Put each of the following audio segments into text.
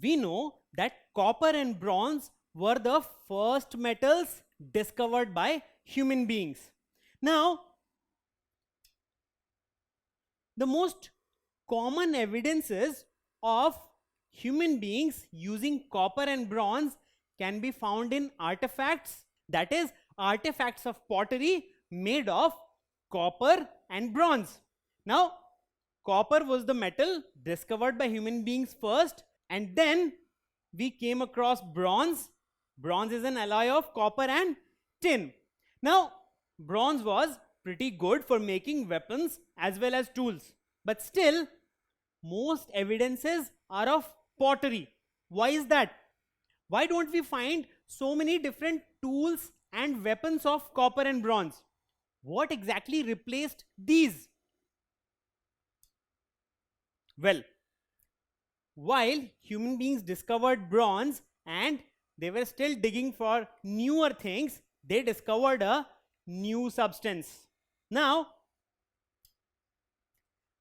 we know that copper and bronze were the first metals discovered by human beings. Now, the most common evidences of human beings using copper and bronze can be found in artifacts, that is, artifacts of pottery made of copper and bronze. Now, copper was the metal discovered by human beings first, and then we came across bronze. Bronze is an alloy of copper and tin. Now, bronze was pretty good for making weapons as well as tools, but still, most evidences are of pottery. Why is that? Why don't we find so many different tools and weapons of copper and bronze? What exactly replaced these? Well, while human beings discovered bronze and they were still digging for newer things, they discovered a new substance. Now,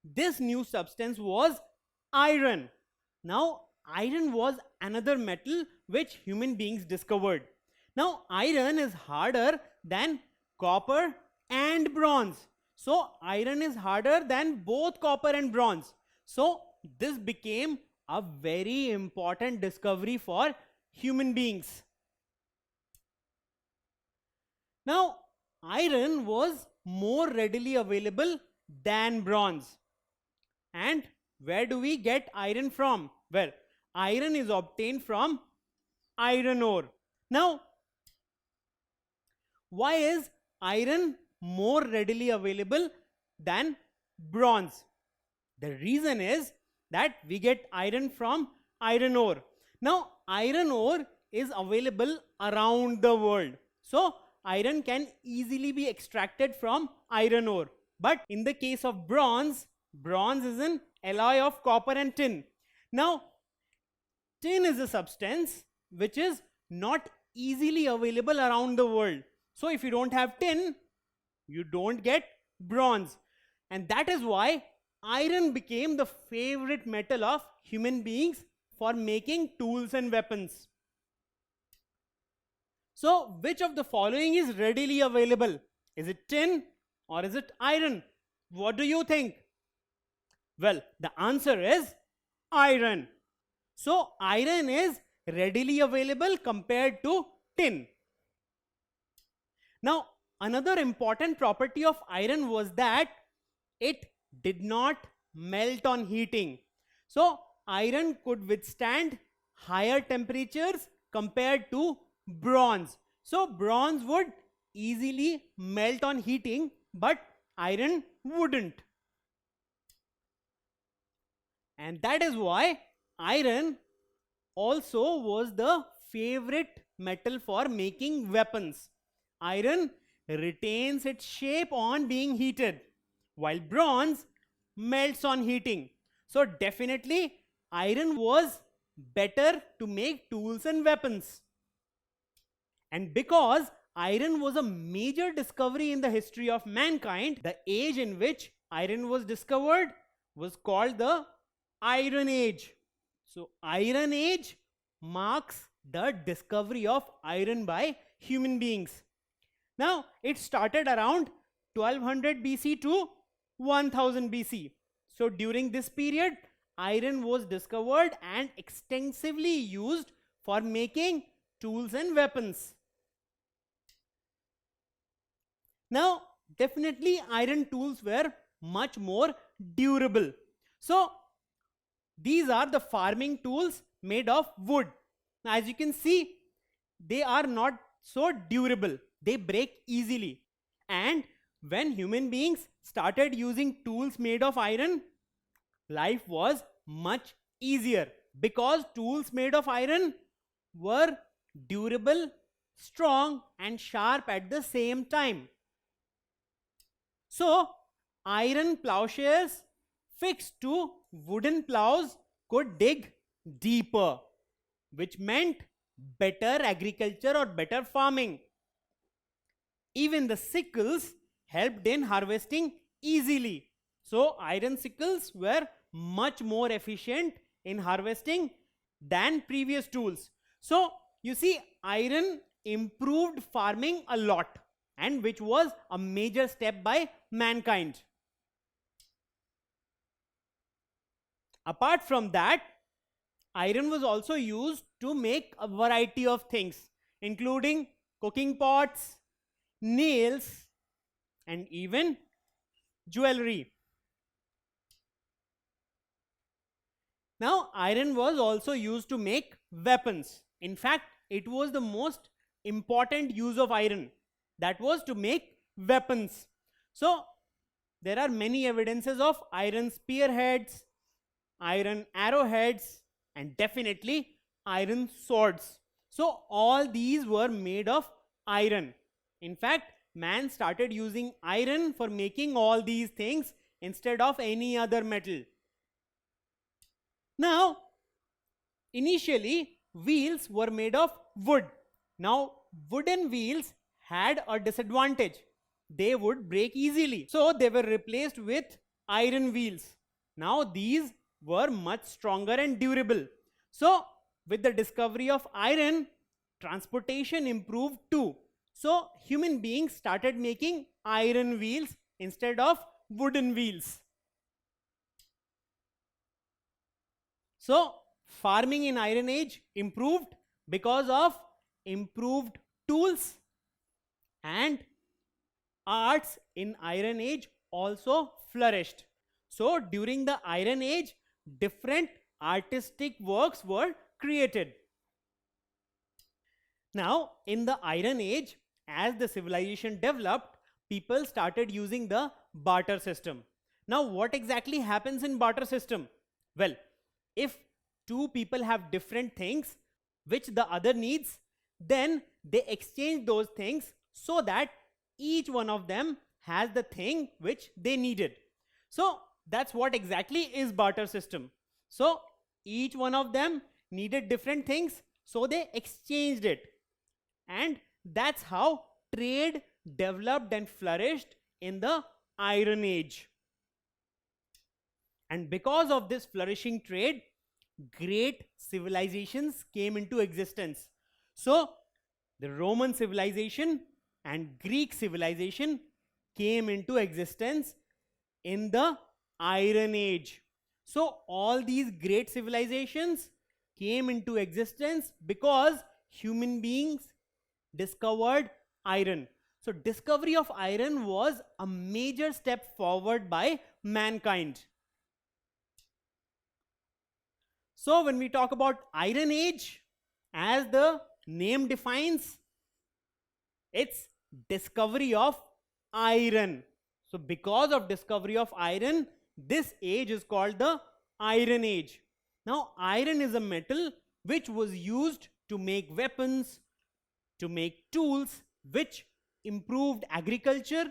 this new substance was iron. Now, iron was another metal which human beings discovered. Now, iron is harder than copper and bronze. So, iron is harder than both copper and bronze. So, this became a very important discovery for human beings. Now, iron was more readily available than bronze. And where do we get iron from? Well, iron is obtained from iron ore. Now, why is iron more readily available than bronze? The reason is that we get iron from iron ore. Now, iron ore is available around the world. So, iron can easily be extracted from iron ore. But in the case of bronze, bronze is an alloy of copper and tin. Now, tin is a substance which is not easily available around the world. So, if you don't have tin, you don't get bronze. And that is why iron became the favorite metal of human beings for making tools and weapons. So, which of the following is readily available? Is it tin or is it iron? What do you think? Well, the answer is iron. So, iron is readily available compared to tin. Now, another important property of iron was that it did not melt on heating. So, iron could withstand higher temperatures compared to bronze. So, bronze would easily melt on heating, but iron wouldn't. And that is why iron also was the favorite metal for making weapons. Iron retains its shape on being heated, while bronze melts on heating. So, definitely, iron was better to make tools and weapons. And because iron was a major discovery in the history of mankind, the age in which iron was discovered was called the Iron Age. So, Iron Age marks the discovery of iron by human beings. Now, it started around 1200 BC to 1000 BC. So, during this period, iron was discovered and extensively used for making tools and weapons. Now, definitely iron tools were much more durable. So, these are the farming tools made of wood. Now, as you can see, they are not so durable. They break easily. And when human beings started using tools made of iron, life was much easier because tools made of iron were durable, strong, and sharp at the same time. So, iron plowshares fixed to wooden plows could dig deeper, which meant better agriculture or better farming. Even the sickles helped in harvesting easily. So, iron sickles were much more efficient in harvesting than previous tools. So you see, iron improved farming a lot, and which was a major step by mankind. Apart from that, iron was also used to make a variety of things, including cooking pots, nails, and even jewelry. Now, iron was also used to make weapons. In fact, it was the most important use of iron. That was to make weapons. So, there are many evidences of iron spearheads, iron arrowheads, and definitely iron swords. So, all these were made of iron. In fact, man started using iron for making all these things instead of any other metal. Now, initially, wheels were made of wood. Now, wooden wheels had a disadvantage. They would break easily. So, they were replaced with iron wheels. Now, these were much stronger and durable. So, with the discovery of iron, transportation improved too. So, human beings started making iron wheels instead of wooden wheels. So, farming in Iron Age improved because of improved tools, and arts in Iron Age also flourished. So, during the Iron Age, different artistic works were created. Now, in the Iron Age, as the civilization developed, people started using the barter system. Now, what exactly happens in barter system? Well, if two people have different things which the other needs, then they exchange those things so that each one of them has the thing which they needed. So that's what exactly is barter system. So each one of them needed different things, so they exchanged it. And that's how trade developed and flourished in the Iron Age. And because of this flourishing trade, great civilizations came into existence. So, the Roman civilization and Greek civilization came into existence in the Iron Age. So, all these great civilizations came into existence because human beings discovered iron. So, discovery of iron was a major step forward by mankind. So, when we talk about Iron Age, as the name defines, it's discovery of iron. So, because of discovery of iron, this age is called the Iron Age. Now, iron is a metal which was used to make weapons, to make tools, which improved agriculture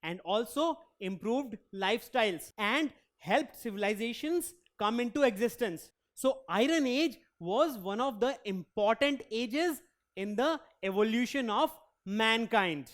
and also improved lifestyles and helped civilizations come into existence. So, Iron Age was one of the important ages in the evolution of mankind.